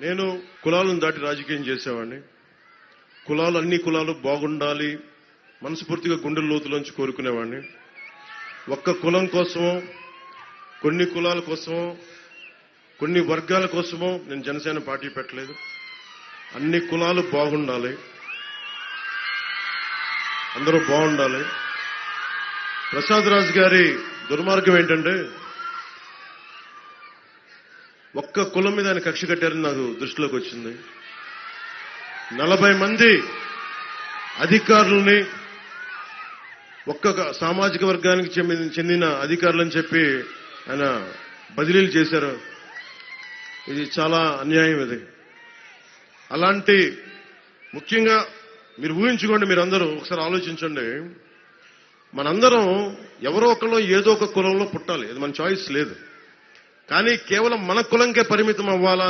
నేను కులాలను దాటి రాజకీయం చేసేవాడిని. అన్ని కులాలు బాగుండాలి మనస్ఫూర్తిగా గుండెల లోతులోంచి కోరుకునేవాడిని. ఒక్క కులం కోసమో, కొన్ని కులాల కోసమో, కొన్ని వర్గాల కోసమో నేను జనసేన పార్టీ పెట్టలేదు. అన్ని కులాలు బాగుండాలి, అందరూ బాగుండాలి. ప్రసాద్ రాజ్ గారి దుర్మార్గం ఏంటంటే ఒక్క కులం మీద ఆయన కక్ష కట్టారని నాకు దృష్టిలోకి వచ్చింది. 40 మంది అధికారులని ఒక్క సామాజిక వర్గానికి చెందిన అధికారులని చెప్పి ఆయన బదిలీలు చేశారు. ఇది చాలా అన్యాయం. ఇది అలాంటి ముఖ్యంగా మీరు ఊహించుకోండి, మీరందరూ ఒకసారి ఆలోచించండి. మనందరం ఎవరో ఒకళ్ళు ఏదో ఒక కులంలో పుట్టాలి, అది మన చాయిస్ లేదు. కానీ కేవలం మన కులంకే పరిమితం అవ్వాలా